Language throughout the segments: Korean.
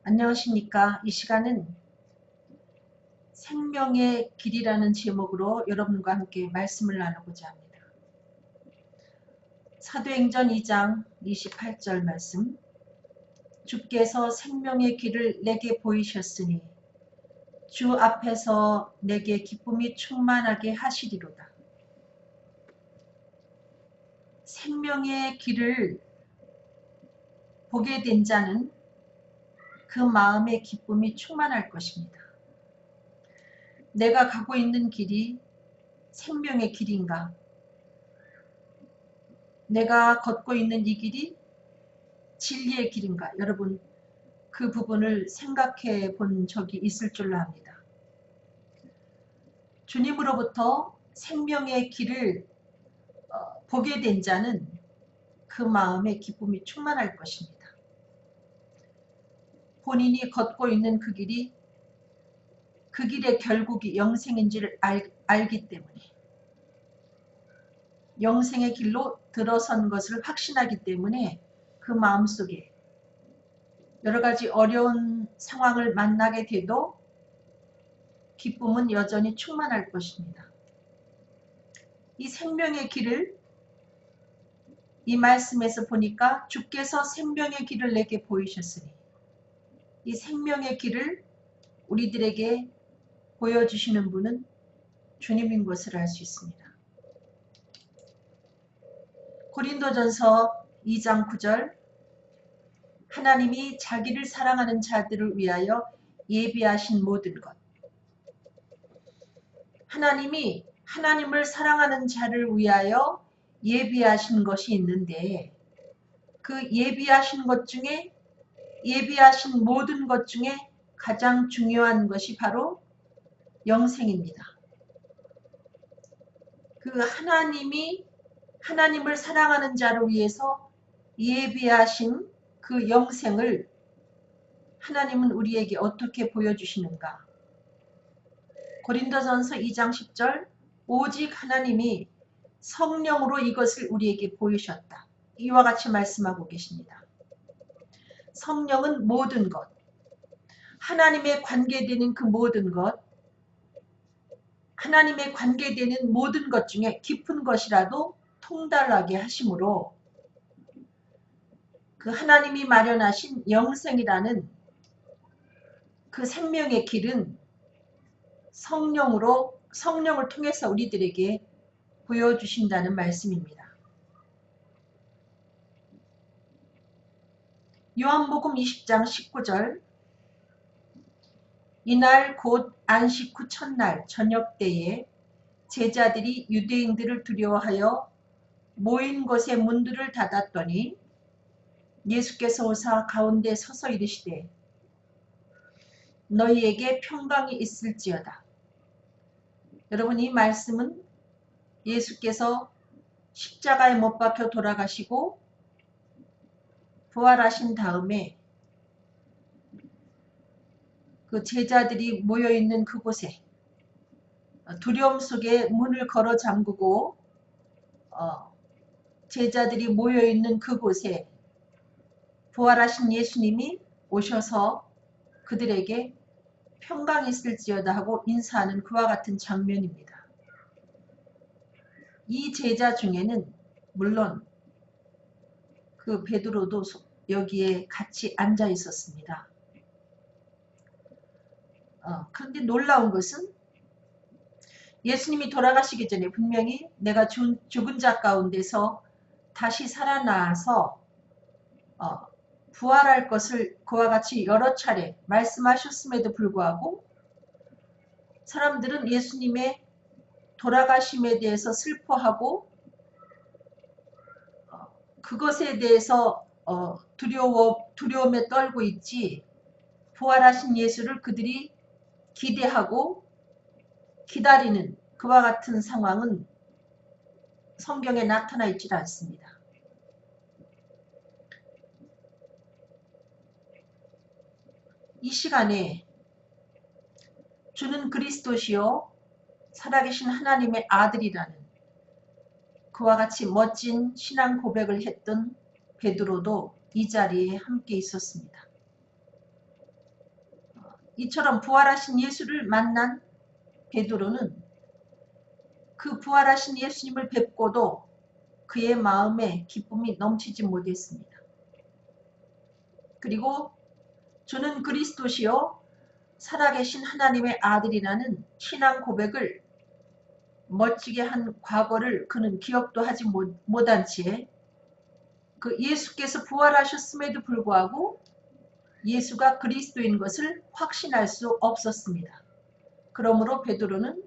안녕하십니까. 이 시간은 생명의 길이라는 제목으로 여러분과 함께 말씀을 나누고자 합니다. 사도행전 2장 28절 말씀. 주께서 생명의 길을 내게 보이셨으니 주 앞에서 내게 기쁨이 충만하게 하시리로다. 생명의 길을 보게 된 자는 그 마음의 기쁨이 충만할 것입니다. 내가 가고 있는 길이 생명의 길인가? 내가 걷고 있는 이 길이 진리의 길인가? 여러분, 그 부분을 생각해 본 적이 있을 줄로 압니다. 주님으로부터 생명의 길을 보게 된 자는 그 마음에 기쁨이 충만할 것입니다. 본인이 걷고 있는 그 길이 그 길의 결국이 영생인지를 알기 때문에, 영생의 길로 들어선 것을 확신하기 때문에 그 마음속에 여러 가지 어려운 상황을 만나게 돼도 기쁨은 여전히 충만할 것입니다. 이 생명의 길을 이 말씀에서 보니까 주께서 생명의 길을 내게 보이셨으니, 이 생명의 길을 우리들에게 보여주시는 분은 주님인 것을 알 수 있습니다. 고린도전서 2장 9절. 하나님이 자기를 사랑하는 자들을 위하여 예비하신 모든 것. 하나님이 하나님을 사랑하는 자를 위하여 예비하신 것이 있는데, 그 예비하신 것 중에, 예비하신 모든 것 중에 가장 중요한 것이 바로 영생입니다. 그 하나님이 하나님을 사랑하는 자를 위해서 예비하신 그 영생을 하나님은 우리에게 어떻게 보여주시는가? 고린도전서 2장 10절. 오직 하나님이 성령으로 이것을 우리에게 보이셨다. 이와 같이 말씀하고 계십니다. 성령은 모든 것, 하나님의 관계되는 그 모든 것, 하나님의 관계되는 모든 것 중에 깊은 것이라도 통달하게 하심으로 그 하나님이 마련하신 영생이라는 그 생명의 길은 성령을 통해서 우리들에게 보여주신다는 말씀입니다. 요한복음 20장 19절. 이날 곧 안식 후 첫날 저녁 때에 제자들이 유대인들을 두려워하여 모인 곳의 문들을 닫았더니 예수께서 오사 가운데 서서 이르시되 너희에게 평강이 있을지어다. 여러분, 이 말씀은 예수께서 십자가에 못 박혀 돌아가시고 부활하신 다음에 그 제자들이 모여있는 그곳에 두려움 속에 문을 걸어 잠그고 제자들이 모여있는 그곳에 부활하신 예수님이 오셔서 그들에게 평강이 있을지어다 하고 인사하는 그와 같은 장면입니다. 이 제자 중에는 물론 그 베드로도 여기에 같이 앉아 있었습니다. 그런데 놀라운 것은 예수님이 돌아가시기 전에 분명히 내가 죽은 자 가운데서 다시 살아나서 부활할 것을 그와 같이 여러 차례 말씀하셨음에도 불구하고 사람들은 예수님의 돌아가심에 대해서 슬퍼하고 그것에 대해서 두려움에 떨고 있지, 부활하신 예수를 그들이 기대하고 기다리는 그와 같은 상황은 성경에 나타나 있지 않습니다. 이 시간에 주는 그리스도시요 살아계신 하나님의 아들이라는 그와 같이 멋진 신앙 고백을 했던 베드로도 이 자리에 함께 있었습니다. 이처럼 부활하신 예수를 만난 베드로는 그 부활하신 예수님을 뵙고도 그의 마음에 기쁨이 넘치지 못했습니다. 그리고 주는 그리스도시요 살아계신 하나님의 아들이라는 신앙 고백을 멋지게 한 과거를 그는 기억도 하지 못한 채 그 예수께서 부활하셨음에도 불구하고 예수가 그리스도인 것을 확신할 수 없었습니다. 그러므로 베드로는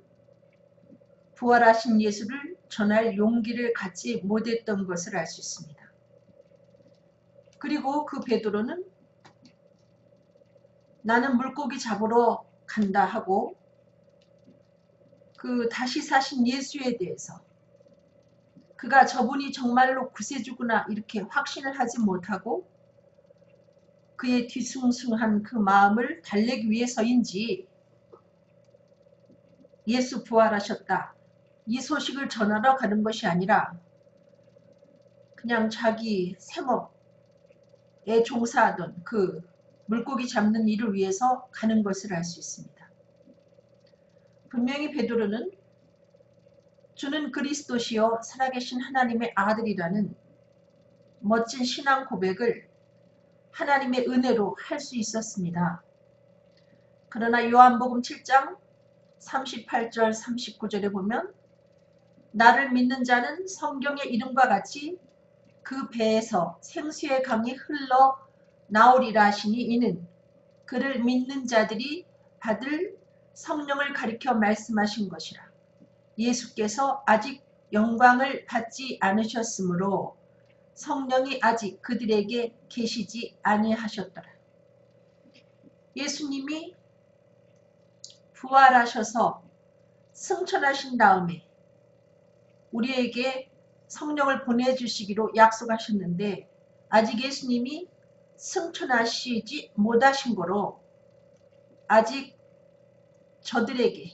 부활하신 예수를 전할 용기를 갖지 못했던 것을 알 수 있습니다. 그리고 그 베드로는 나는 물고기 잡으러 간다 하고 그 다시 사신 예수에 대해서 그가 저분이 정말로 구세주구나 이렇게 확신을 하지 못하고 그의 뒤숭숭한 그 마음을 달래기 위해서인지 예수 부활하셨다 이 소식을 전하러 가는 것이 아니라 그냥 자기 생업에 종사하던 그 물고기 잡는 일을 위해서 가는 것을 알 수 있습니다. 분명히 베드로는 주는 그리스도시요 살아계신 하나님의 아들이라는 멋진 신앙 고백을 하나님의 은혜로 할 수 있었습니다. 그러나 요한복음 7장 38절 39절에 보면 나를 믿는 자는 성경의 이름과 같이 그 배에서 생수의 강이 흘러 나오리라 하시니 이는 그를 믿는 자들이 받을 성령을 가리켜 말씀하신 것이라. 예수께서 아직 영광을 받지 않으셨으므로 성령이 아직 그들에게 계시지 아니하셨더라. 예수님이 부활하셔서 승천하신 다음에 우리에게 성령을 보내주시기로 약속하셨는데 아직 예수님이 승천하시지 못하신 거로 아직 저들에게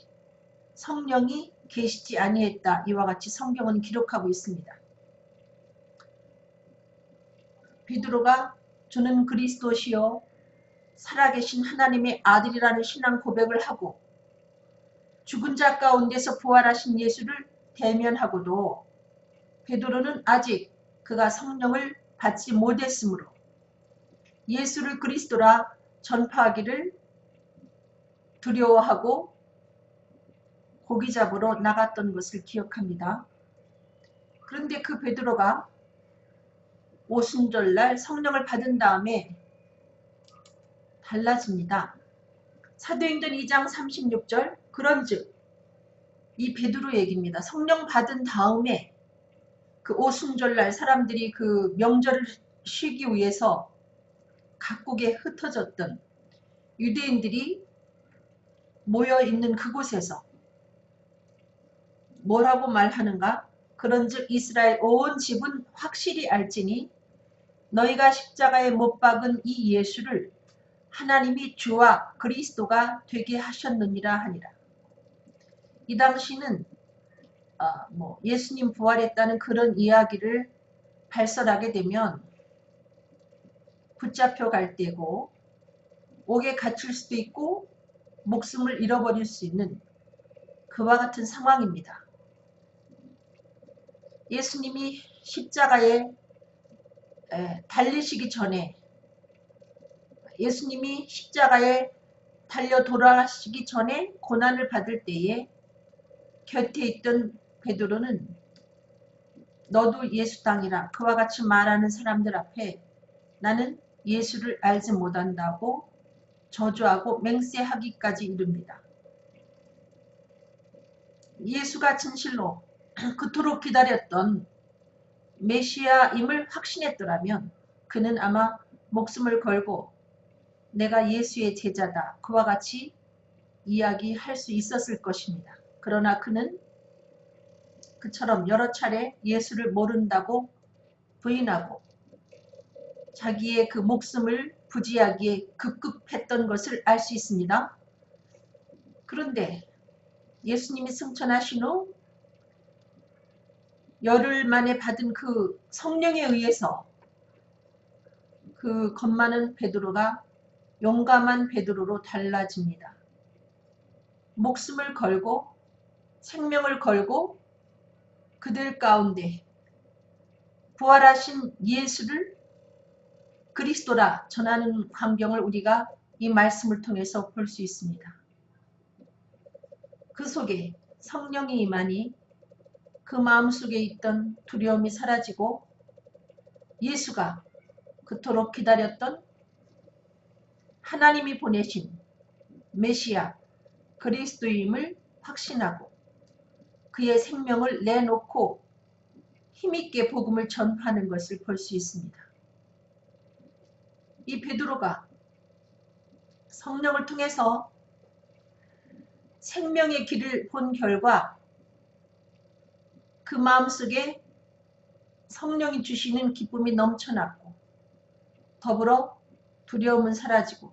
성령이 계시지 아니했다. 이와 같이 성경은 기록하고 있습니다. 베드로가 주는 그리스도시요 살아계신 하나님의 아들이라는 신앙 고백을 하고 죽은 자 가운데서 부활하신 예수를 대면하고도 베드로는 아직 그가 성령을 받지 못했으므로 예수를 그리스도라 전파하기를 두려워하고 고기 잡으러 나갔던 것을 기억합니다. 그런데 그 베드로가 오순절날 성령을 받은 다음에 달라집니다. 사도행전 2장 36절 그런즉 이 베드로 얘기입니다. 성령 받은 다음에 그 오순절날 사람들이 그 명절을 쉬기 위해서 각국에 흩어졌던 유대인들이 모여있는 그곳에서 뭐라고 말하는가? 그런즉 이스라엘 온 집은 확실히 알지니 너희가 십자가에 못 박은 이 예수를 하나님이 주와 그리스도가 되게 하셨느니라 하니라. 이 당시는 예수님 부활했다는 그런 이야기를 발설하게 되면 붙잡혀 갈 때고 옥에 갇힐 수도 있고 목숨을 잃어버릴 수 있는 그와 같은 상황입니다. 예수님이 십자가에 달리시기 전에 예수님이 십자가에 달려 돌아가시기 전에 고난을 받을 때에 곁에 있던 베드로는 너도 예수 땅이라 그와 같이 말하는 사람들 앞에 나는 예수를 알지 못한다고 저주하고 맹세하기까지 이릅니다. 예수가 진실로 그토록 기다렸던 메시아임을 확신했더라면 그는 아마 목숨을 걸고 내가 예수의 제자다 그와 같이 이야기할 수 있었을 것입니다. 그러나 그는 그처럼 여러 차례 예수를 모른다고 부인하고 자기의 그 목숨을 부지하기에 급급했던 것을 알 수 있습니다. 그런데 예수님이 승천하신 후 열흘 만에 받은 그 성령에 의해서 그 겁 많은 베드로가 용감한 베드로로 달라집니다. 목숨을 걸고 생명을 걸고 그들 가운데 부활하신 예수를 그리스도라 전하는 광경을 우리가 이 말씀을 통해서 볼 수 있습니다. 그 속에 성령이 임하니 그 마음속에 있던 두려움이 사라지고 예수가 그토록 기다렸던 하나님이 보내신 메시아 그리스도임을 확신하고 그의 생명을 내놓고 힘있게 복음을 전파하는 것을 볼 수 있습니다. 이 베드로가 성령을 통해서 생명의 길을 본 결과 그 마음속에 성령이 주시는 기쁨이 넘쳐났고 더불어 두려움은 사라지고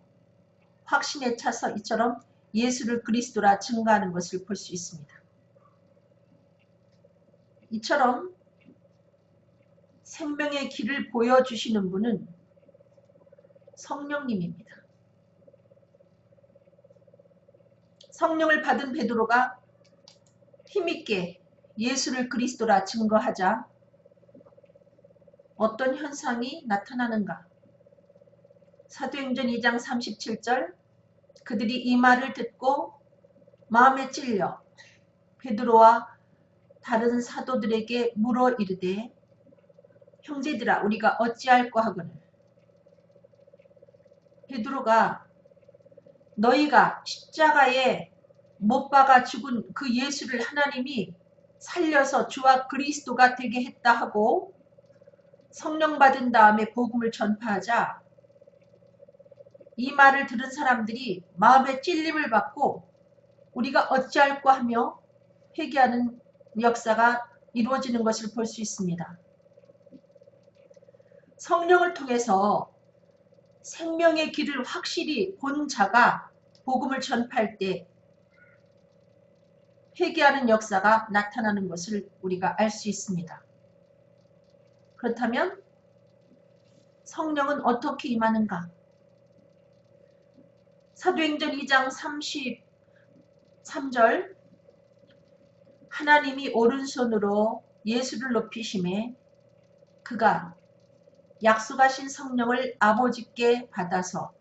확신에 차서 이처럼 예수를 그리스도라 증거하는 것을 볼 수 있습니다. 이처럼 생명의 길을 보여주시는 분은 성령님입니다. 성령을 받은 베드로가 힘있게 예수를 그리스도라 증거하자 어떤 현상이 나타나는가? 사도행전 2장 37절 그들이 이 말을 듣고 마음에 찔려 베드로와 다른 사도들에게 물어 이르되 형제들아 우리가 어찌할꼬 하거늘. 베드로가 너희가 십자가에 못 박아 죽은 그 예수를 하나님이 살려서 주와 그리스도가 되게 했다 하고 성령 받은 다음에 복음을 전파하자 이 말을 들은 사람들이 마음의 찔림을 받고 우리가 어찌할꼬 하며 회개하는 역사가 이루어지는 것을 볼 수 있습니다. 성령을 통해서 생명의 길을 확실히 본 자가 복음을 전파할 때 회개하는 역사가 나타나는 것을 우리가 알 수 있습니다. 그렇다면 성령은 어떻게 임하는가? 사도행전 2장 33절 하나님이 오른손으로 예수를 높이심에 그가 약속하신 성령을 아버지께 받아서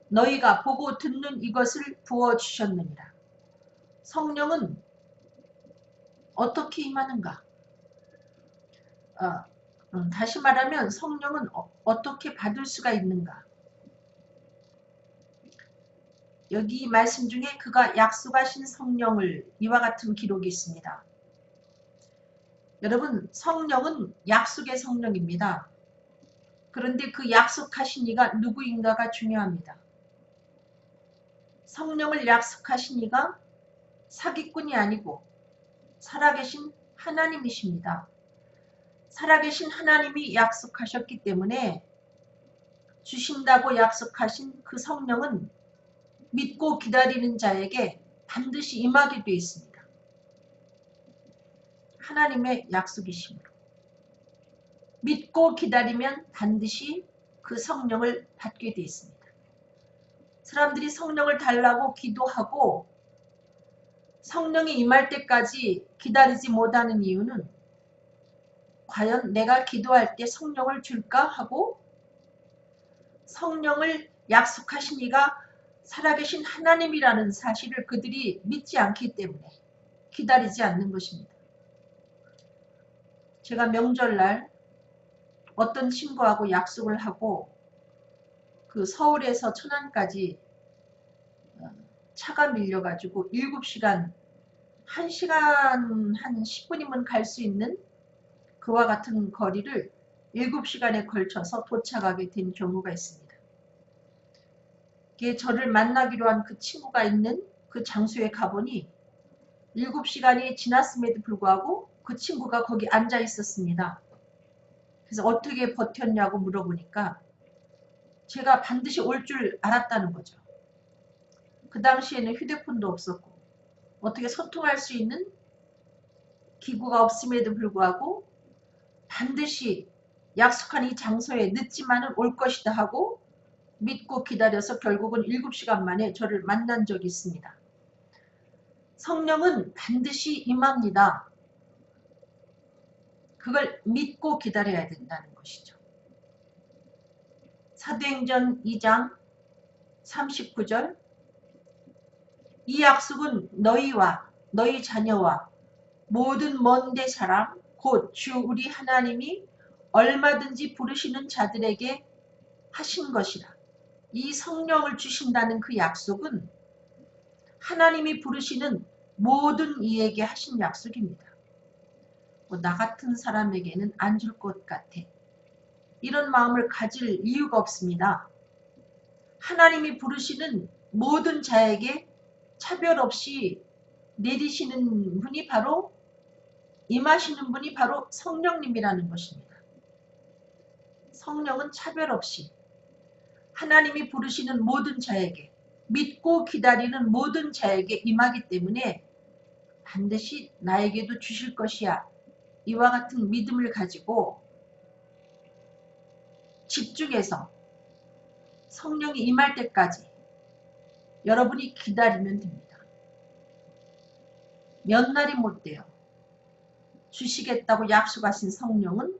너희가 보고 듣는 이것을 부어주셨느니라. 성령은 어떻게 임하는가? 다시 말하면 성령은 어떻게 받을 수가 있는가? 여기 말씀 중에 그가 약속하신 성령을 이와 같은 기록이 있습니다. 여러분 성령은 약속의 성령입니다. 그런데 그 약속하신 이가 누구인가가 중요합니다. 성령을 약속하신 이가 사기꾼이 아니고 살아계신 하나님이십니다. 살아계신 하나님이 약속하셨기 때문에 주신다고 약속하신 그 성령은 믿고 기다리는 자에게 반드시 임하게 되어 있습니다. 하나님의 약속이십니다. 믿고 기다리면 반드시 그 성령을 받게 되어 있습니다. 사람들이 성령을 달라고 기도하고 성령이 임할 때까지 기다리지 못하는 이유는 과연 내가 기도할 때 성령을 줄까 하고 성령을 약속하신 이가 살아계신 하나님이라는 사실을 그들이 믿지 않기 때문에 기다리지 않는 것입니다. 제가 명절날 어떤 친구하고 약속을 하고 그 서울에서 천안까지 차가 밀려가지고 7시간 1시간 한 10분이면 갈 수 있는 그와 같은 거리를 7시간에 걸쳐서 도착하게 된 경우가 있습니다. 저를 만나기로 한 그 친구가 있는 그 장소에 가보니 7시간이 지났음에도 불구하고 그 친구가 거기 앉아 있었습니다. 그래서 어떻게 버텼냐고 물어보니까 제가 반드시 올 줄 알았다는 거죠. 그 당시에는 휴대폰도 없었고 어떻게 소통할 수 있는 기구가 없음에도 불구하고 반드시 약속한 이 장소에 늦지만은 올 것이다 하고 믿고 기다려서 결국은 7시간 만에 저를 만난 적이 있습니다. 성령은 반드시 임합니다. 그걸 믿고 기다려야 된다는 것이죠. 사도행전 2장 39절 이 약속은 너희와 너희 자녀와 모든 먼데 사람 곧 주 우리 하나님이 얼마든지 부르시는 자들에게 하신 것이라. 이 성령을 주신다는 그 약속은 하나님이 부르시는 모든 이에게 하신 약속입니다. 나 같은 사람에게는 안 줄 것 같아. 이런 마음을 가질 이유가 없습니다. 하나님이 부르시는 모든 자에게 차별 없이 내리시는 분이 바로 임하시는 분이 바로 성령님이라는 것입니다. 성령은 차별 없이 하나님이 부르시는 모든 자에게 믿고 기다리는 모든 자에게 임하기 때문에 반드시 나에게도 주실 것이야. 이와 같은 믿음을 가지고 집중해서 성령이 임할 때까지 여러분이 기다리면 됩니다. 몇 날이 못 돼요. 주시겠다고 약속하신 성령은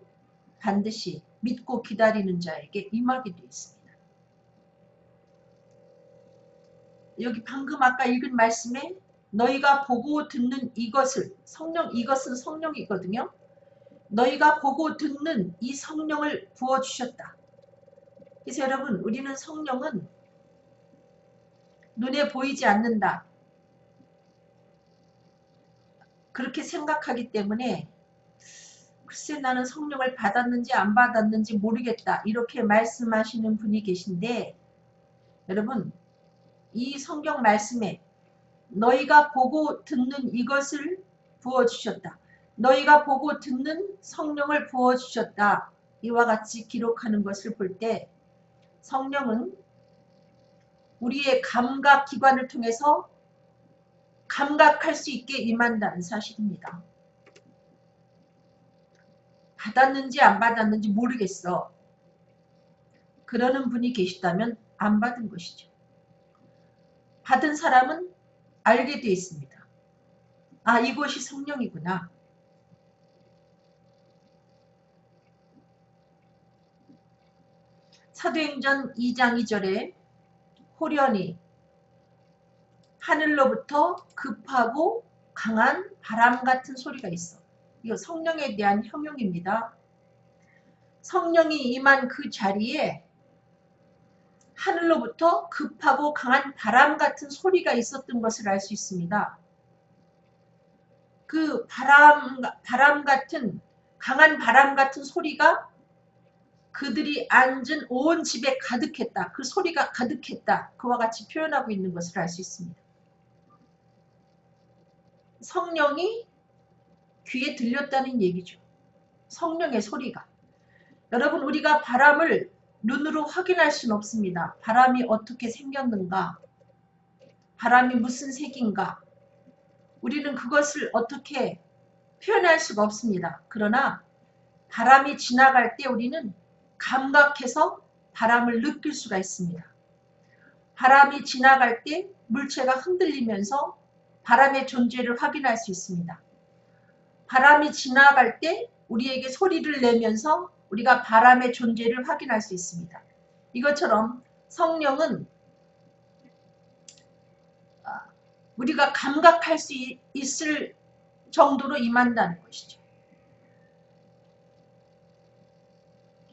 반드시 믿고 기다리는 자에게 임하게 되어 있습니다. 여기 방금 아까 읽은 말씀에 너희가 보고 듣는 이것을 이것은 성령이거든요. 너희가 보고 듣는 이 성령을 부어주셨다. 그래서 여러분 우리는 성령은 눈에 보이지 않는다. 그렇게 생각하기 때문에 글쎄 나는 성령을 받았는지 안 받았는지 모르겠다. 이렇게 말씀하시는 분이 계신데 여러분 이 성경 말씀에 너희가 보고 듣는 이것을 부어주셨다. 너희가 보고 듣는 성령을 부어주셨다. 이와 같이 기록하는 것을 볼 때 성령은 우리의 감각기관을 통해서 감각할 수 있게 임한다는 사실입니다. 받았는지 안 받았는지 모르겠어. 그러는 분이 계시다면 안 받은 것이죠. 받은 사람은 알게 되어 있습니다. 아, 이것이 성령이구나. 사도행전 2장 2절에 호련히 하늘로부터 급하고 강한 바람 같은 소리가 있어. 이거 성령에 대한 형용입니다. 성령이 임한 그 자리에 하늘로부터 급하고 강한 바람 같은 소리가 있었던 것을 알 수 있습니다. 그 바람 같은 강한 바람 같은 소리가 그들이 앉은 온 집에 가득했다. 그 소리가 가득했다. 그와 같이 표현하고 있는 것을 알 수 있습니다. 성령이 귀에 들렸다는 얘기죠. 성령의 소리가. 여러분 우리가 바람을 눈으로 확인할 수는 없습니다. 바람이 어떻게 생겼는가? 바람이 무슨 색인가? 우리는 그것을 어떻게 표현할 수가 없습니다. 그러나 바람이 지나갈 때 우리는 감각해서 바람을 느낄 수가 있습니다. 바람이 지나갈 때 물체가 흔들리면서 바람의 존재를 확인할 수 있습니다. 바람이 지나갈 때 우리에게 소리를 내면서 우리가 바람의 존재를 확인할 수 있습니다. 이것처럼 성령은 우리가 감각할 수 있을 정도로 임한다는 것이죠.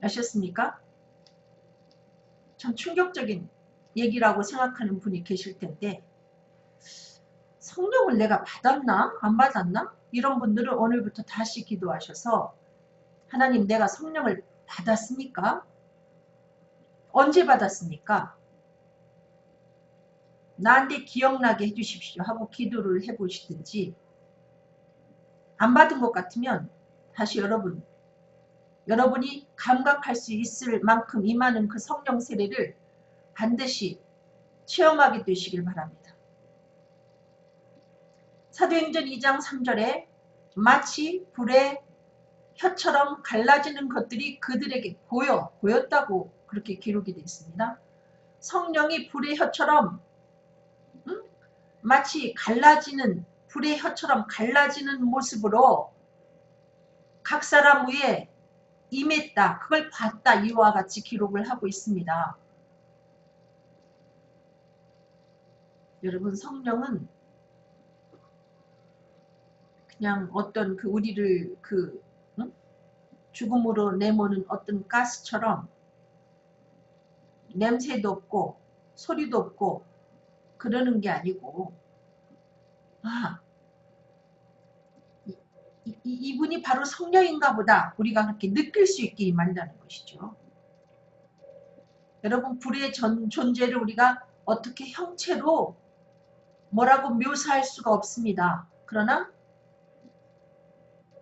아셨습니까? 참 충격적인 얘기라고 생각하는 분이 계실 텐데 성령을 내가 받았나? 안 받았나? 이런 분들은 오늘부터 다시 기도하셔서 하나님 내가 성령을 받았습니까? 언제 받았습니까? 나한테 기억나게 해주십시오 하고 기도를 해보시든지 안 받은 것 같으면 다시 여러분이 감각할 수 있을 만큼 임하는 그 성령 세례를 반드시 체험하게 되시길 바랍니다. 사도행전 2장 3절에 마치 불의 혀처럼 갈라지는 것들이 그들에게 보였다고 그렇게 기록이 되어 있습니다. 성령이 불의 혀처럼 마치 갈라지는 불의 혀처럼 갈라지는 모습으로 각 사람 위에 임했다. 그걸 봤다. 이와 같이 기록을 하고 있습니다. 여러분 성령은 그냥 어떤 그 우리를 그 죽음으로 내모는 어떤 가스처럼 냄새도 없고 소리도 없고 그러는 게 아니고 이분이 바로 성령인가 보다 우리가 그렇게 느낄 수 있게 임한다는 것이죠. 여러분 불의 존재를 우리가 어떻게 형체로 뭐라고 묘사할 수가 없습니다. 그러나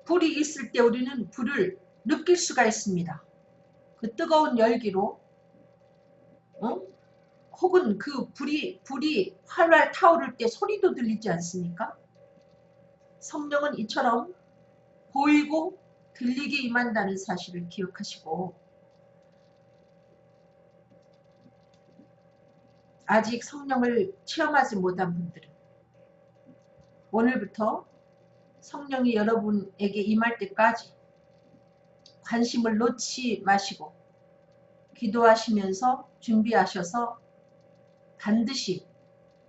불이 있을 때 우리는 불을 느낄 수가 있습니다. 그 뜨거운 열기로 혹은 그 불이 활활 타오를 때 소리도 들리지 않습니까? 성령은 이처럼 보이고 들리게 임한다는 사실을 기억하시고 아직 성령을 체험하지 못한 분들은 오늘부터 성령이 여러분에게 임할 때까지 관심을 놓지 마시고 기도하시면서 준비하셔서 반드시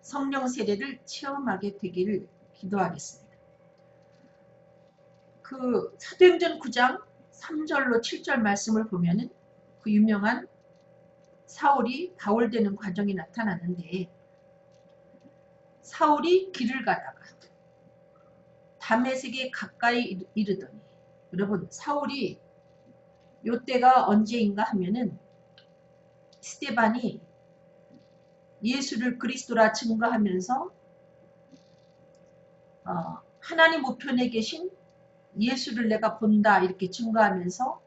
성령 세례를 체험하게 되기를 기도하겠습니다. 그 사도행전 9장 3절로 7절 말씀을 보면은 그 유명한 사울이 바울되는 과정이 나타나는데 사울이 길을 가다가 다메섹에 가까이 이르더니 여러분 사울이 요때가 언제인가 하면은 스데반이 예수를 그리스도라 증거하면서 하나님 우편에 계신 예수를 내가 본다 이렇게 증거하면서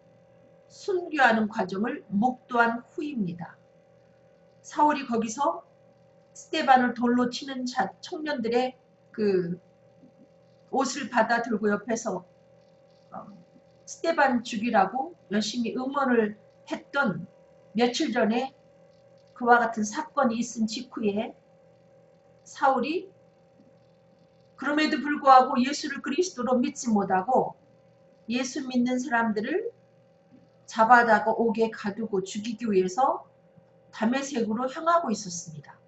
순교하는 과정을 목도한 후입니다. 사울이 거기서 스데반을 돌로 치는 청년들의 그 옷을 받아 들고 옆에서 스데반 죽이라고 열심히 응원을 했던 며칠 전에 그와 같은 사건이 있은 직후에 사울이 그럼에도 불구하고 예수를 그리스도로 믿지 못하고 예수 믿는 사람들을 잡아다가 옥에 가두고 죽이기 위해서 다메섹으로 향하고 있었습니다.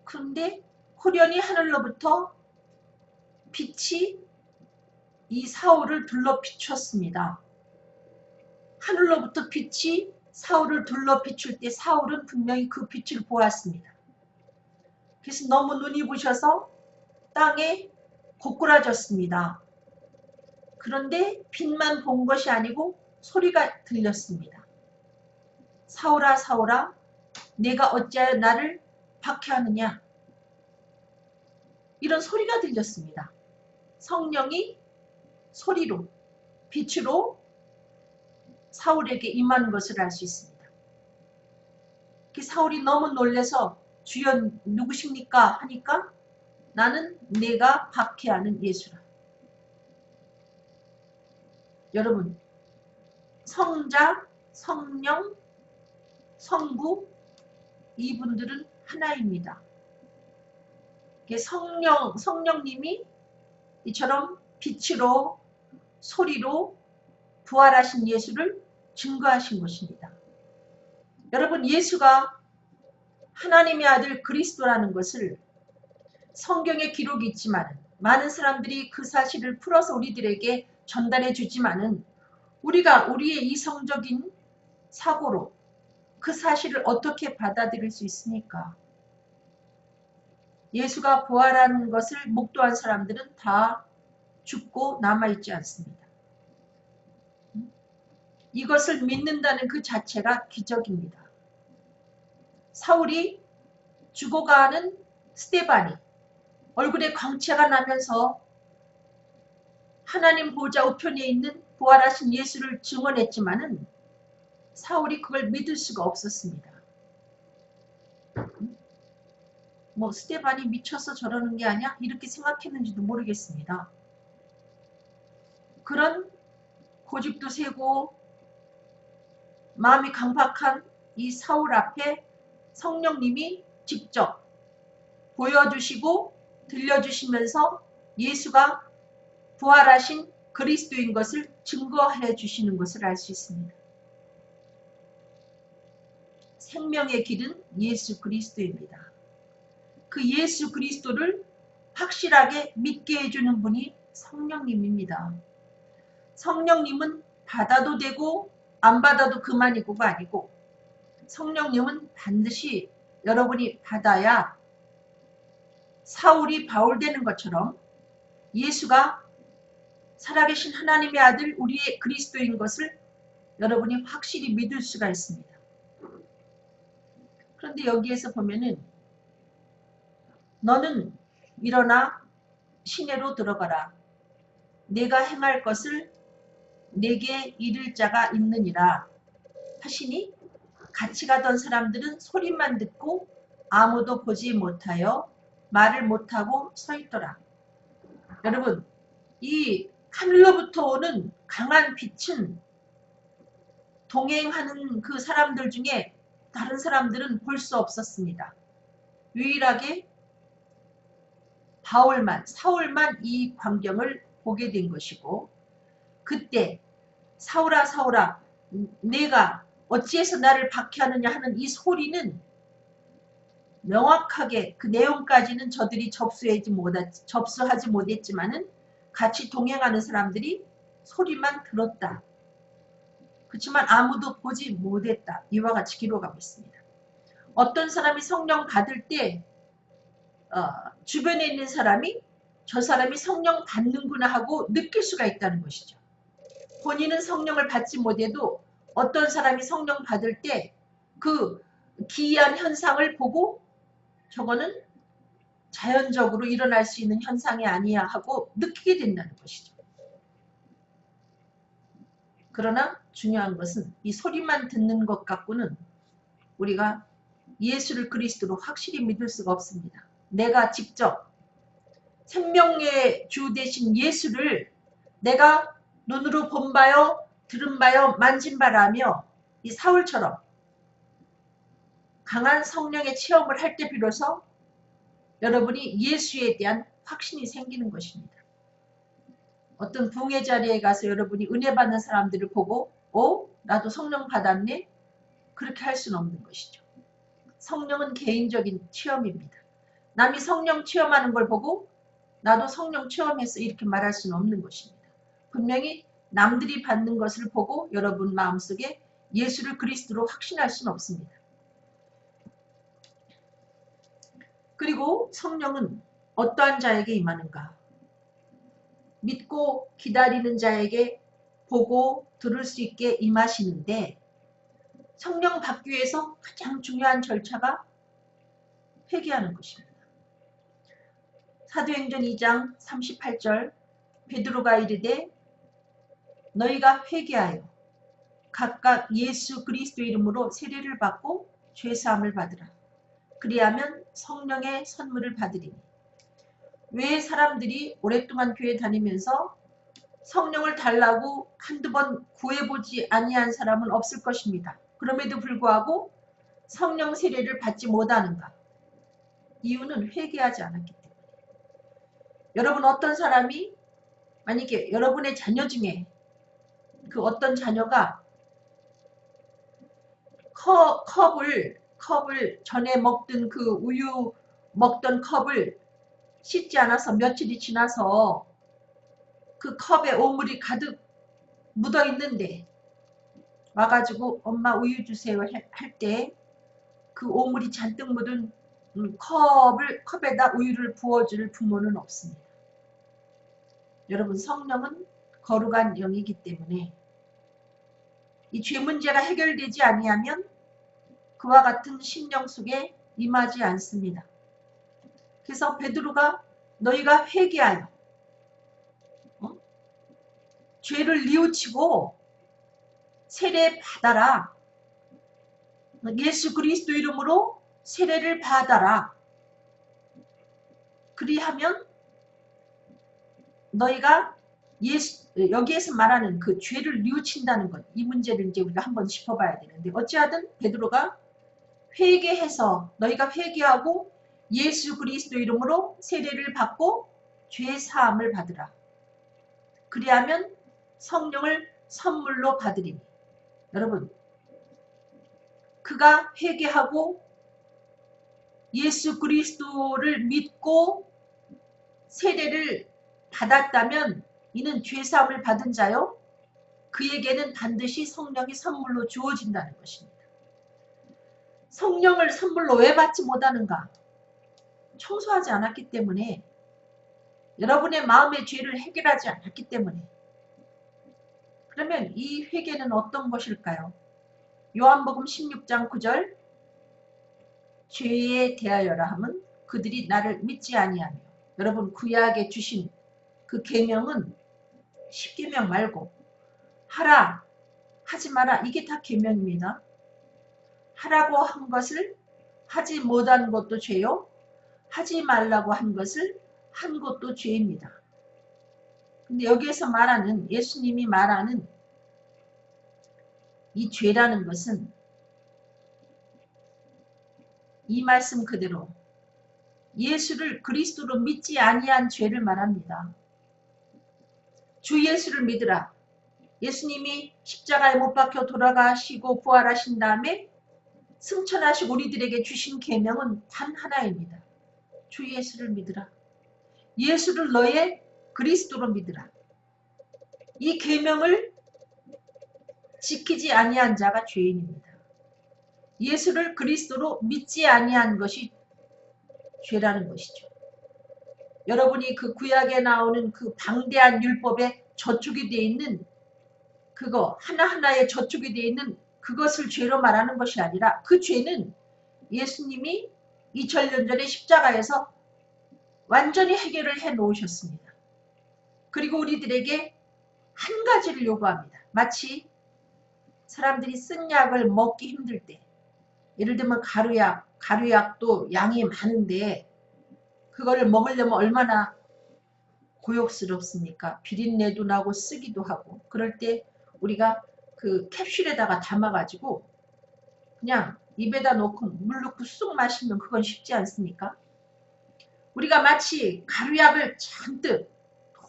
그런데 호련히 하늘로부터 빛이 이 사울을 둘러 비췄습니다. 하늘로부터 빛이 사울을 둘러 비출 때 사울은 분명히 그 빛을 보았습니다. 그래서 너무 눈이 부셔서 땅에 고꾸라졌습니다. 그런데 빛만 본 것이 아니고 소리가 들렸습니다. 사울아 사울아 내가 어찌하여 나를 박해하느냐. 이런 소리가 들렸습니다. 성령이 소리로 빛으로 사울에게 임한 것을 알 수 있습니다. 사울이 너무 놀라서 주여 누구십니까 하니까 나는 내가 박해하는 예수라. 여러분 성자, 성령, 성부 이분들은 하나입니다. 성령님이 이처럼 빛으로 소리로 부활하신 예수를 증거하신 것입니다. 여러분 예수가 하나님의 아들 그리스도라는 것을 성경에 기록이 있지만 많은 사람들이 그 사실을 풀어서 우리들에게 전달해 주지만은 우리가 우리의 이성적인 사고로 그 사실을 어떻게 받아들일 수 있습니까? 예수가 부활한 것을 목도한 사람들은 다 죽고 남아있지 않습니다. 이것을 믿는다는 그 자체가 기적입니다. 사울이 죽어가는 스데반이 얼굴에 광채가 나면서 하나님 보좌 우편에 있는 부활하신 예수를 증언했지만은 사울이 그걸 믿을 수가 없었습니다. 뭐 스데반이 미쳐서 저러는 게 아니야? 이렇게 생각했는지도 모르겠습니다. 그런 고집도 세고 마음이 강박한 이 사울 앞에 성령님이 직접 보여주시고 들려주시면서 예수가 부활하신 그리스도인 것을 증거해 주시는 것을 알 수 있습니다. 생명의 길은 예수 그리스도입니다. 그 예수 그리스도를 확실하게 믿게 해주는 분이 성령님입니다. 성령님은 받아도 되고 안 받아도 그만이고가 아니고 성령님은 반드시 여러분이 받아야 사울이 바울 되는 것처럼 예수가 살아계신 하나님의 아들 우리의 그리스도인 것을 여러분이 확실히 믿을 수가 있습니다. 그런데 여기에서 보면은 너는 일어나 시내로 들어가라. 내가 행할 것을 내게 이를 자가 있느니라 하시니 같이 가던 사람들은 소리만 듣고 아무도 보지 못하여 말을 못하고 서 있더라. 여러분, 이 하늘로부터 오는 강한 빛은 동행하는 그 사람들 중에 다른 사람들은 볼 수 없었습니다. 유일하게 사울만 이 광경을 보게 된 것이고, 그때 사울아 사울아 내가 어찌해서 나를 박해하느냐 하는 이 소리는 명확하게 그 내용까지는 저들이 접수하지 못했지만은 같이 동행하는 사람들이 소리만 들었다. 그렇지만 아무도 보지 못했다. 이와 같이 기록하고 있습니다. 어떤 사람이 성령 받을 때 주변에 있는 사람이 저 사람이 성령 받는구나 하고 느낄 수가 있다는 것이죠. 본인은 성령을 받지 못해도 어떤 사람이 성령 받을 때 그 기이한 현상을 보고 저거는 자연적으로 일어날 수 있는 현상이 아니야 하고 느끼게 된다는 것이죠. 그러나 중요한 것은 이 소리만 듣는 것 갖고는 우리가 예수를 그리스도로 확실히 믿을 수가 없습니다. 내가 직접 생명의 주 되신 예수를 내가 눈으로 본 바요, 들은 바요, 만진 바라며 이 사울처럼 강한 성령의 체험을 할 때 비로소 여러분이 예수에 대한 확신이 생기는 것입니다. 어떤 부흥의 자리에 가서 여러분이 은혜 받는 사람들을 보고 나도 성령 받았네? 그렇게 할 수는 없는 것이죠. 성령은 개인적인 체험입니다. 남이 성령 체험하는 걸 보고 나도 성령 체험해서 이렇게 말할 수는 없는 것입니다. 분명히 남들이 받는 것을 보고 여러분 마음속에 예수를 그리스도로 확신할 수는 없습니다. 그리고 성령은 어떠한 자에게 임하는가? 믿고 기다리는 자에게 보고 들을 수 있게 임하시는데 성령 받기 위해서 가장 중요한 절차가 회개하는 것입니다. 사도행전 2장 38절 베드로가 이르되 너희가 회개하여 각각 예수 그리스도 이름으로 세례를 받고 죄사함을 받으라. 그리하면 성령의 선물을 받으리니. 왜 사람들이 오랫동안 교회 다니면서 성령을 달라고 한두 번 구해보지 아니한 사람은 없을 것입니다. 그럼에도 불구하고 성령 세례를 받지 못하는가? 이유는 회개하지 않았기 때문에. 여러분 어떤 사람이 만약에 여러분의 자녀 중에 그 어떤 자녀가 컵을 전에 먹던 그 우유 먹던 컵을 씻지 않아서 며칠이 지나서 그 컵에 오물이 가득 묻어 있는데 와가지고 엄마 우유 주세요 할 때 그 오물이 잔뜩 묻은 컵에다 우유를 부어줄 부모는 없습니다. 여러분 성령은 거룩한 영이기 때문에 이 죄 문제가 해결되지 아니하면 그와 같은 심령 속에 임하지 않습니다. 그래서 베드로가 너희가 회개하여 죄를 뉘우치고 세례 받아라. 예수 그리스도 이름으로 세례를 받아라. 그리하면 너희가 여기에서 말하는 그 죄를 뉘우친다는 것, 이 문제를 이제 우리가 한번 짚어봐야 되는데 어찌하든 베드로가 회개해서 너희가 회개하고 예수 그리스도 이름으로 세례를 받고 죄 사함을 받으라. 그리하면 성령을 선물로 받으리니. 여러분, 그가 회개하고 예수 그리스도를 믿고 세례를 받았다면 이는 죄 사함을 받은 자요. 그에게는 반드시 성령이 선물로 주어진다는 것입니다. 성령을 선물로 왜 받지 못하는가? 청소하지 않았기 때문에, 여러분의 마음의 죄를 해결하지 않았기 때문에. 그러면 이 회개는 어떤 것일까요? 요한복음 16장 9절, 죄에 대하여라 함은 그들이 나를 믿지 아니하며. 여러분, 구약에 주신 그 계명은 10계명 말고 하라, 하지 마라, 이게 다 계명입니다. 하라고 한 것을 하지 못한 것도 죄요, 하지 말라고 한 것을 한 것도 죄입니다. 근데 여기에서 말하는, 예수님이 말하는 이 죄라는 것은 이 말씀 그대로 예수를 그리스도로 믿지 아니한 죄를 말합니다. 주 예수를 믿으라. 예수님이 십자가에 못 박혀 돌아가시고 부활하신 다음에 승천하시고 우리들에게 주신 계명은 단 하나입니다. 주 예수를 믿으라. 예수를 너의 그리스도로 믿으라. 이 계명을 지키지 아니한 자가 죄인입니다. 예수를 그리스도로 믿지 아니한 것이 죄라는 것이죠. 여러분이 그 구약에 나오는 그 방대한 율법에 저축이 되어 있는 그거 하나하나에 저축이 되어 있는 그것을 죄로 말하는 것이 아니라 그 죄는 예수님이 2000년 전에 십자가에서 완전히 해결을 해 놓으셨습니다. 그리고 우리들에게 한 가지를 요구합니다. 마치 사람들이 쓴 약을 먹기 힘들 때, 예를 들면 가루약도 양이 많은데 그거를 먹으려면 얼마나 고역스럽습니까? 비린내도 나고 쓰기도 하고. 그럴 때 우리가 그 캡슐에다가 담아가지고 그냥 입에다 놓고 물 넣고 쑥 마시면 그건 쉽지 않습니까? 우리가 마치 가루약을 잔뜩,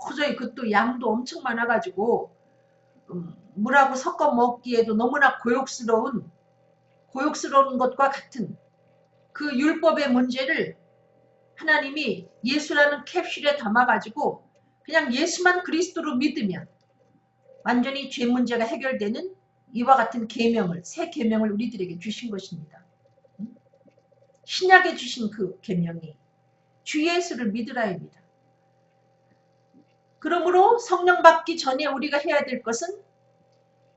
도저히 그것도 양도 엄청 많아가지고 물하고 섞어 먹기에도 너무나 고역스러운 것과 같은 그 율법의 문제를 하나님이 예수라는 캡슐에 담아가지고 그냥 예수만 그리스도로 믿으면 완전히 죄 문제가 해결되는 이와 같은 계명을, 새 계명을 우리들에게 주신 것입니다. 신약에 주신 그 계명이 주 예수를 믿으라입니다. 그러므로 성령 받기 전에 우리가 해야 될 것은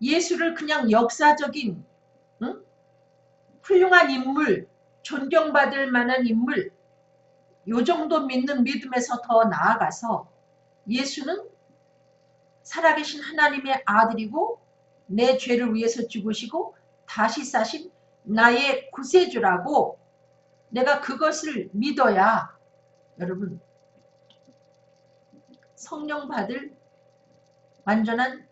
예수를 그냥 역사적인 훌륭한 인물, 존경받을 만한 인물, 요 정도 믿는 믿음에서 더 나아가서 예수는 살아계신 하나님의 아들이고 내 죄를 위해서 죽으시고 다시 사신 나의 구세주라고 내가 그것을 믿어야 여러분 성령 받을 완전한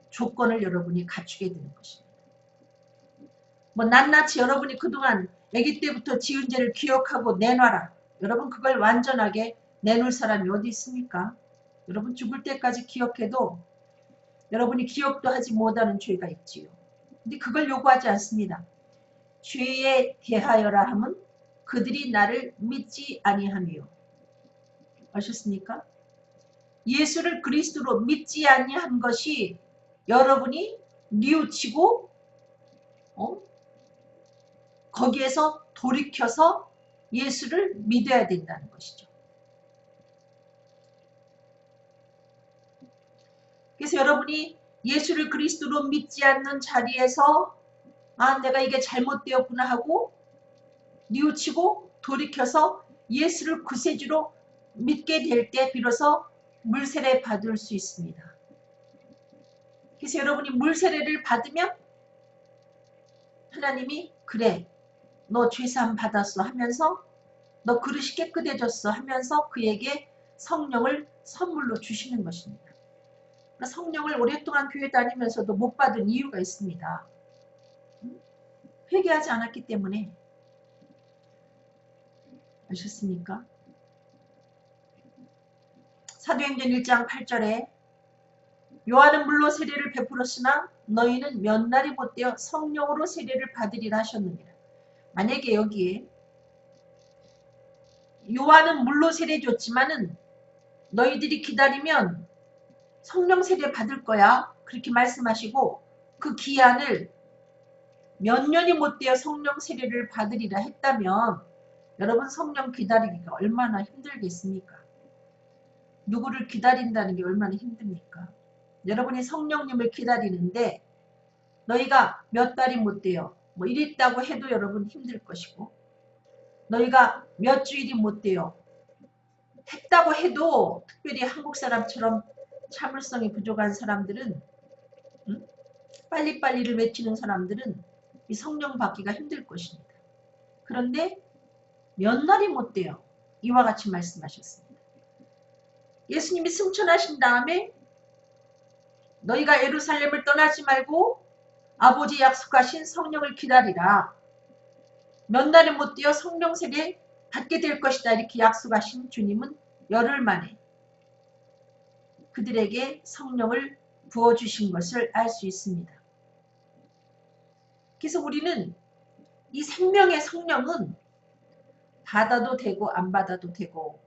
조건을 여러분이 갖추게 되는 것입니다. 뭐 낱낱이 여러분이 그동안 아기 때부터 지은 죄를 기억하고 내놔라. 여러분 그걸 완전하게 내놓을 사람이 어디 있습니까? 여러분 죽을 때까지 기억해도 여러분이 기억도 하지 못하는 죄가 있지요. 근데 그걸 요구하지 않습니다. 죄에 대하여라 함은 그들이 나를 믿지 아니하며. 아셨습니까? 예수를 그리스도로 믿지 아니한 것이 여러분이 뉘우치고 거기에서 돌이켜서 예수를 믿어야 된다는 것이죠. 그래서 여러분이 예수를 그리스도로 믿지 않는 자리에서 아 내가 이게 잘못되었구나 하고 뉘우치고 돌이켜서 예수를 구세주로 믿게 될 때 비로소 물세례 받을 수 있습니다. 그래서 여러분이 물세례를 받으면 하나님이 그래 너 죄사함 받았어 하면서 너 그릇이 깨끗해졌어 하면서 그에게 성령을 선물로 주시는 것입니다. 성령을 오랫동안 교회 다니면서도 못 받은 이유가 있습니다. 회개하지 않았기 때문에 아셨습니까? 사도행전 1장 8절에 요한은 물로 세례를 베풀었으나 너희는 몇 날이 못되어 성령으로 세례를 받으리라 하셨느니라. 만약에 여기에 요한은 물로 세례 줬지만은 너희들이 기다리면 성령 세례 받을 거야. 그렇게 말씀하시고 그 기한을 몇 년이 못되어 성령 세례를 받으리라 했다면 여러분 성령 기다리기가 얼마나 힘들겠습니까? 누구를 기다린다는 게 얼마나 힘듭니까? 여러분이 성령님을 기다리는데 너희가 몇 달이 못돼요. 뭐 이랬다고 해도 여러분 힘들 것이고 너희가 몇 주일이 못돼요. 했다고 해도 특별히 한국 사람처럼 참을성이 부족한 사람들은 빨리빨리를 외치는 사람들은 이 성령 받기가 힘들 것입니다. 그런데 몇 날이 못돼요. 이와 같이 말씀하셨습니다. 예수님이 승천하신 다음에 너희가 예루살렘을 떠나지 말고 아버지 약속하신 성령을 기다리라. 몇 날이 못되어 성령 세례 받게 될 것이다. 이렇게 약속하신 주님은 열흘 만에 그들에게 성령을 부어주신 것을 알 수 있습니다. 그래서 우리는 이 생명의 성령은 받아도 되고 안 받아도 되고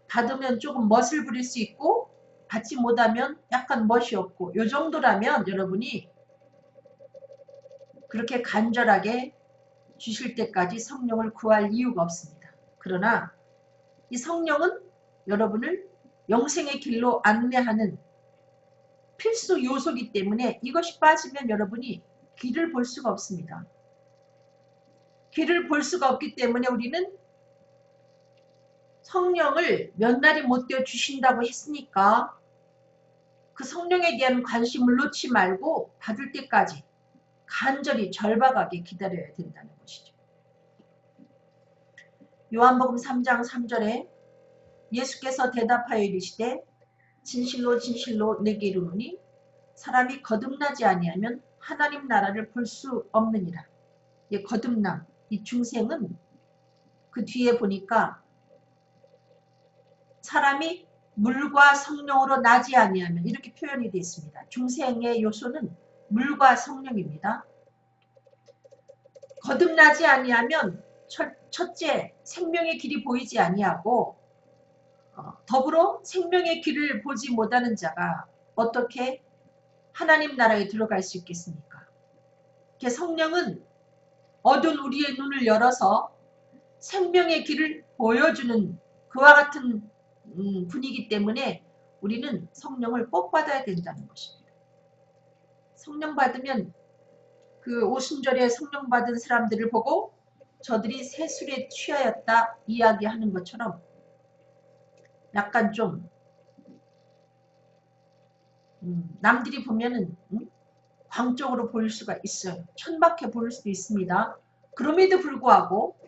받으면 조금 멋을 부릴 수 있고 받지 못하면 약간 멋이 없고 요 정도라면 여러분이 그렇게 간절하게 주실 때까지 성령을 구할 이유가 없습니다. 그러나 이 성령은 여러분을 영생의 길로 안내하는 필수 요소이기 때문에 이것이 빠지면 여러분이 길을 볼 수가 없습니다. 길을 볼 수가 없기 때문에 우리는 성령을 몇 날이 못되어 주신다고 했으니까 그 성령에 대한 관심을 놓지 말고 받을 때까지 간절히 절박하게 기다려야 된다는 것이죠. 요한복음 3장 3절에 예수께서 대답하여 이르시되 진실로 진실로 내게 이르노니 사람이 거듭나지 아니하면 하나님 나라를 볼 수 없느니라. 이 거듭남, 이 중생은 그 뒤에 보니까 사람이 물과 성령으로 나지 아니하면 이렇게 표현이 되어 있습니다. 중생의 요소는 물과 성령입니다. 거듭나지 아니하면 첫째 생명의 길이 보이지 아니하고 더불어 생명의 길을 보지 못하는 자가 어떻게 하나님 나라에 들어갈 수 있겠습니까? 성령은 어두운 우리의 눈을 열어서 생명의 길을 보여주는 그와 같은 분이기 때문에 우리는 성령을 꼭 받아야 된다는 것입니다. 성령 받으면 그 오순절에 성령 받은 사람들을 보고 저들이 새 술에 취하였다 이야기하는 것처럼 약간 좀 남들이 보면은 광적으로 보일 수가 있어요. 천박해 보일 수도 있습니다. 그럼에도 불구하고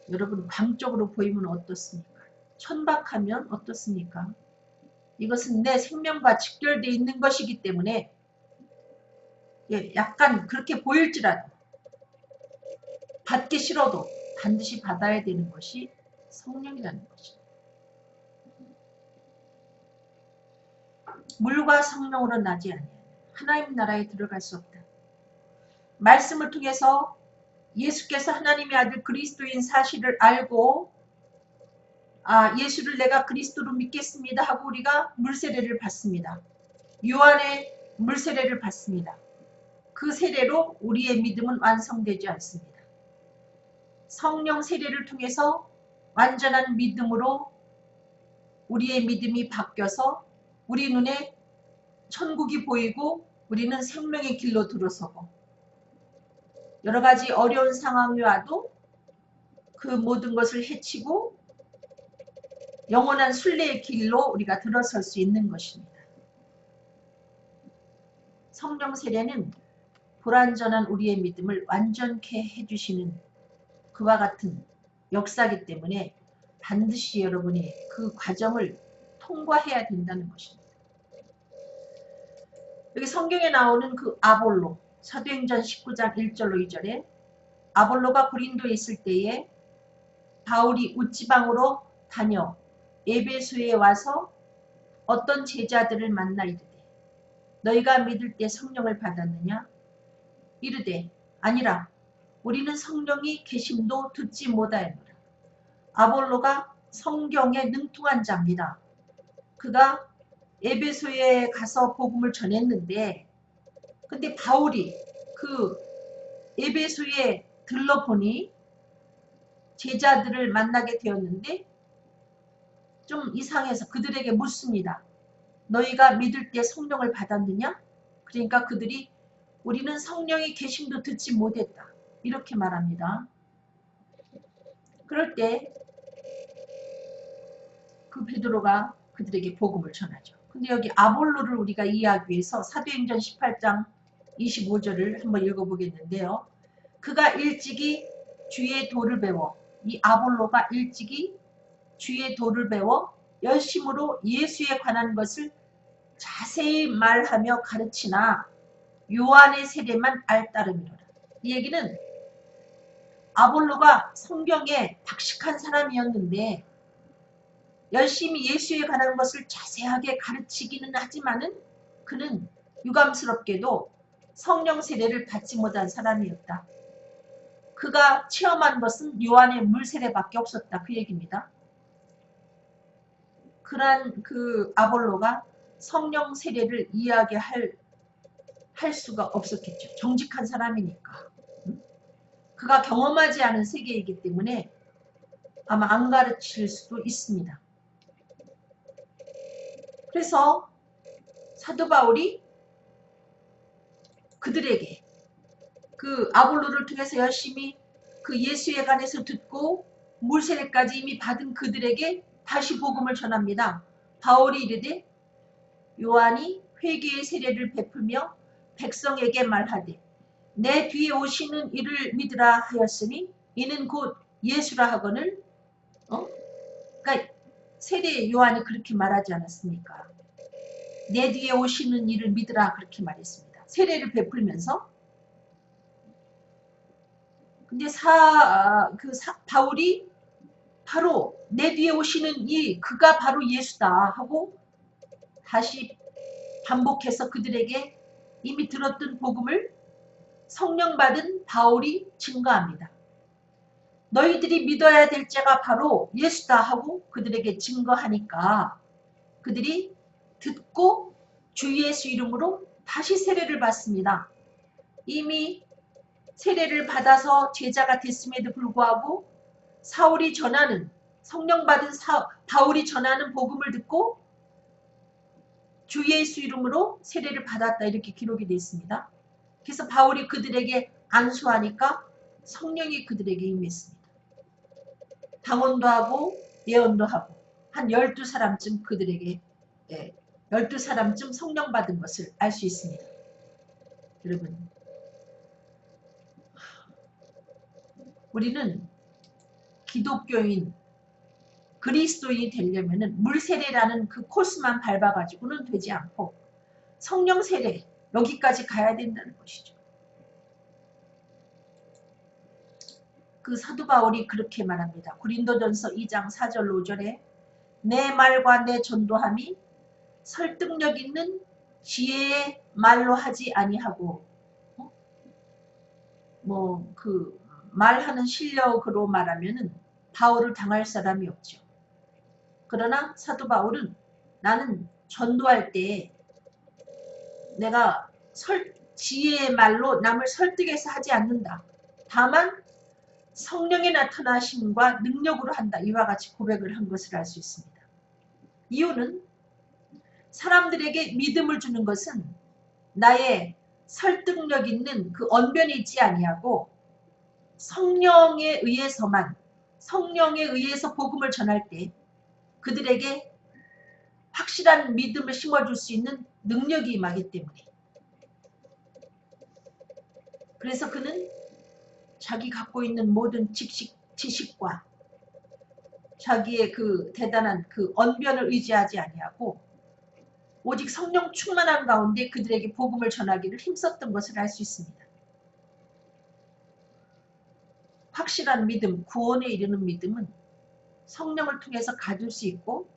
여러분 광적으로 보이면 어떻습니까? 천박하면 어떻습니까? 이것은 내 생명과 직결되어 있는 것이기 때문에 약간 그렇게 보일지라도 받기 싫어도 반드시 받아야 되는 것이 성령이라는 것입니다. 물과 성령으로 나지 아니하면 하나님 나라에 들어갈 수 없다. 말씀을 통해서 예수께서 하나님의 아들 그리스도인 사실을 알고 예수를 내가 그리스도로 믿겠습니다 하고 우리가 물세례를 받습니다. 요한의 물세례를 받습니다. 그 세례로 우리의 믿음은 완성되지 않습니다. 성령 세례를 통해서 완전한 믿음으로 우리의 믿음이 바뀌어서 우리 눈에 천국이 보이고 우리는 생명의 길로 들어서고 여러 가지 어려운 상황이 와도 그 모든 것을 해치고 영원한 순례의 길로 우리가 들어설 수 있는 것입니다. 성령 세례는 불완전한 우리의 믿음을 완전케 해주시는 그와 같은 역사이기 때문에 반드시 여러분이 그 과정을 통과해야 된다는 것입니다. 여기 성경에 나오는 그 아볼로 사도행전 19장 1절로 2절에 아볼로가 고린도에 있을 때에 바울이 웃지방으로 다녀 에베소에 와서 어떤 제자들을 만나 이르되 너희가 믿을 때 성령을 받았느냐? 이르되 아니라 우리는 성령이 계심도 듣지 못하였노라. 아볼로가 성경에 능통한 자입니다. 그가 에베소에 가서 복음을 전했는데 근데 바울이 그 에베소에 들러보니 제자들을 만나게 되었는데 좀 이상해서 그들에게 묻습니다. 너희가 믿을 때 성령을 받았느냐? 그러니까 그들이 우리는 성령이 계심도 듣지 못했다. 이렇게 말합니다. 그럴 때 그 베드로가 그들에게 복음을 전하죠. 근데 여기 아볼로를 우리가 이해하기 위해서 사도행전 18장 25절을 한번 읽어보겠는데요. 그가 일찍이 주의 도를 배워 이 아볼로가 일찍이 주의 도를 배워 열심으로 예수에 관한 것을 자세히 말하며 가르치나 요한의 세례만 알따름이로라. 이 얘기는 아볼로가 성경에 박식한 사람이었는데 열심히 예수에 관한 것을 자세하게 가르치기는 하지만은 그는 유감스럽게도 성령 세례를 받지 못한 사람이었다. 그가 체험한 것은 요한의 물 세례밖에 없었다. 그 얘기입니다. 그러한 그 아볼로가 성령 세례를 이야기할 수가 없었겠죠. 정직한 사람이니까. 그가 경험하지 않은 세계이기 때문에 아마 안 가르칠 수도 있습니다. 그래서 사도 바울이 그들에게 그 아볼로를 통해서 열심히 그 예수에 관해서 듣고 물세례까지 이미 받은 그들에게 다시 복음을 전합니다. 바울이 이르되 요한이 회개의 세례를 베풀며 백성에게 말하되 내 뒤에 오시는 이를 믿으라 하였으니 이는 곧 예수라 하거늘 그러니까 세례 요한이 그렇게 말하지 않았습니까? 내 뒤에 오시는 이를 믿으라 그렇게 말했습니다. 세례를 베풀면서 근데 바울이 바로 내 뒤에 오시는 그가 바로 예수다 하고 다시 반복해서 그들에게 이미 들었던 복음을 성령 받은 바울이 증거합니다. 너희들이 믿어야 될 자가 바로 예수다 하고 그들에게 증거하니까 그들이 듣고 주 예수 이름으로 다시 세례를 받습니다. 이미 세례를 받아서 제자가 됐음에도 불구하고 사울이 전하는 성령 받은 바울이 전하는 복음을 듣고 주 예수 이름으로 세례를 받았다 이렇게 기록이 되어 있습니다. 그래서 바울이 그들에게 안수하니까 성령이 그들에게 임했습니다. 방언도 하고 예언도 하고 한 12사람쯤 그들에게 12사람쯤 성령 받은 것을 알 수 있습니다. 여러분 우리는 기독교인 그리스도인이 되려면 물세례라는 그 코스만 밟아가지고는 되지 않고 성령 세례 여기까지 가야 된다는 것이죠. 그 사도 바울이 그렇게 말합니다. 고린도전서 2장 4절 5절에 내 말과 내 전도함이 설득력 있는 지혜의 말로 하지 아니하고 그 말하는 실력으로 말하면은 바울을 당할 사람이 없죠. 그러나 사도 바울은 나는 전도할 때 내가 지혜의 말로 남을 설득해서 하지 않는다. 다만 성령의 나타나심과 능력으로 한다. 이와 같이 고백을 한 것을 알 수 있습니다. 이유는 사람들에게 믿음을 주는 것은 나의 설득력 있는 그 언변이 있지 아니하고 성령에 의해서 복음을 전할 때 그들에게 확실한 믿음을 심어줄 수 있는 능력이 임하기 때문에 그래서 그는 자기 갖고 있는 모든 지식과 자기의 그 대단한 그 언변을 의지하지 아니하고 오직 성령 충만한 가운데 그들에게 복음을 전하기를 힘썼던 것을 알 수 있습니다. 확실한 믿음, 구원에 이르는 믿음은 성령을 통해서 가질 수 있고,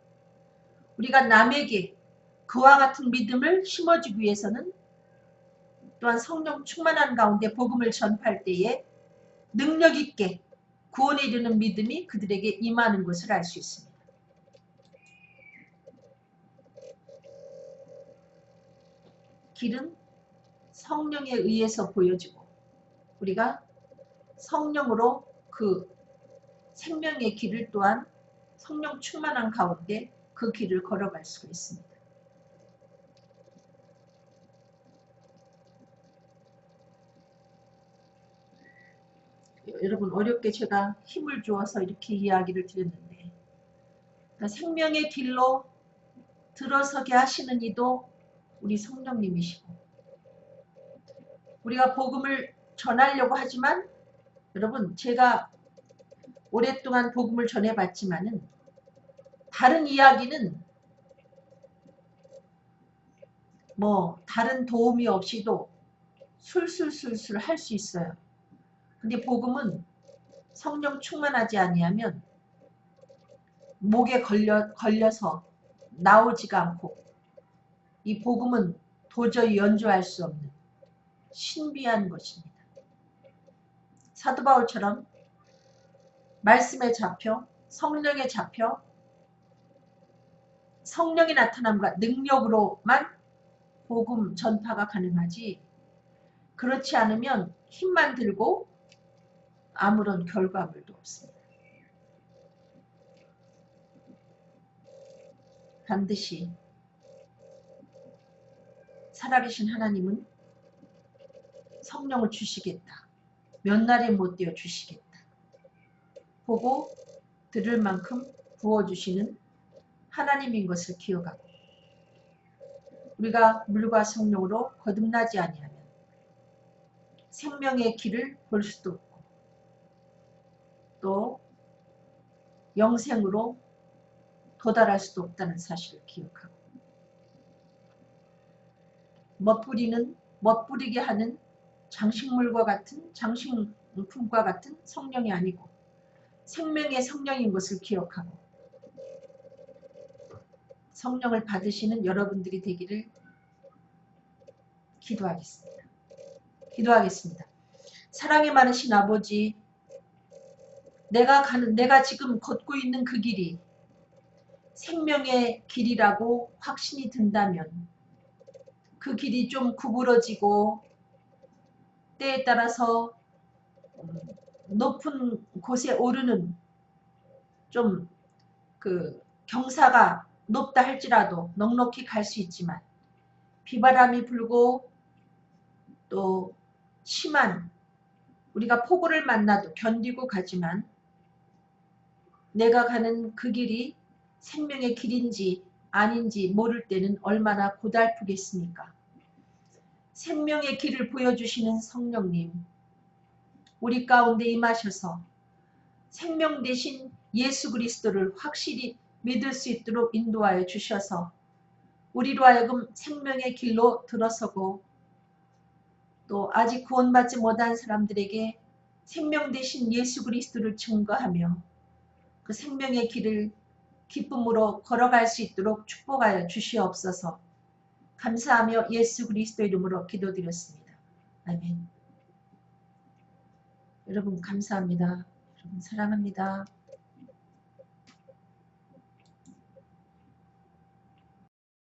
우리가 남에게 그와 같은 믿음을 심어주기 위해서는 또한 성령 충만한 가운데 복음을 전파할 때에 능력 있게 구원에 이르는 믿음이 그들에게 임하는 것을 알 수 있습니다. 길은 성령에 의해서 보여지고, 우리가 성령으로 그 생명의 길을 또한 성령 충만한 가운데 그 길을 걸어갈 수가 있습니다. 여러분, 어렵게 제가 힘을 주어서 이렇게 이야기를 드렸는데, 그러니까 생명의 길로 들어서게 하시는 이도 우리 성령님이시고, 우리가 복음을 전하려고 하지만, 여러분, 제가 오랫동안 복음을 전해봤지만은 다른 이야기는 뭐 다른 도움이 없이도 술술술술 할 수 있어요. 근데 복음은 성령 충만하지 아니하면 목에 걸려서 나오지가 않고, 이 복음은 도저히 연주할 수 없는 신비한 것입니다. 사도 바울처럼 말씀에 잡혀 성령에 잡혀 성령의 나타남과 능력으로만 복음 전파가 가능하지, 그렇지 않으면 힘만 들고 아무런 결과물도 없습니다. 반드시 살아계신 하나님은 성령을 주시겠다, 몇 날에 못 되어 주시겠다, 보고 들을 만큼 부어주시는 하나님인 것을 기억하고, 우리가 물과 성령으로 거듭나지 아니하면 생명의 길을 볼 수도 없고, 또 영생으로 도달할 수도 없다는 사실을 기억하고, 멋부리게 하는 장식물과 같은, 장식품과 같은 성령이 아니고 생명의 성령인 것을 기억하고, 성령을 받으시는 여러분들이 되기를 기도하겠습니다. 사랑이 많으신 아버지, 내가 지금 걷고 있는 그 길이 생명의 길이라고 확신이 든다면, 그 길이 좀 구부러지고 때에 따라서 높은 곳에 오르는 좀 그 경사가 높다 할지라도 넉넉히 갈 수 있지만, 비바람이 불고 또 심한 우리가 폭우를 만나도 견디고 가지만, 내가 가는 그 길이 생명의 길인지 아닌지 모를 때는 얼마나 고달프겠습니까? 생명의 길을 보여주시는 성령님, 우리 가운데 임하셔서 생명 대신 예수 그리스도를 확실히 믿을 수 있도록 인도하여 주셔서 우리로 하여금 생명의 길로 들어서고, 또 아직 구원받지 못한 사람들에게 생명 대신 예수 그리스도를 증거하며 그 생명의 길을 기쁨으로 걸어갈 수 있도록 축복하여 주시옵소서. 감사하며 예수 그리스도 이름으로 기도드렸습니다. 아멘. 여러분 감사합니다. 여러분 사랑합니다.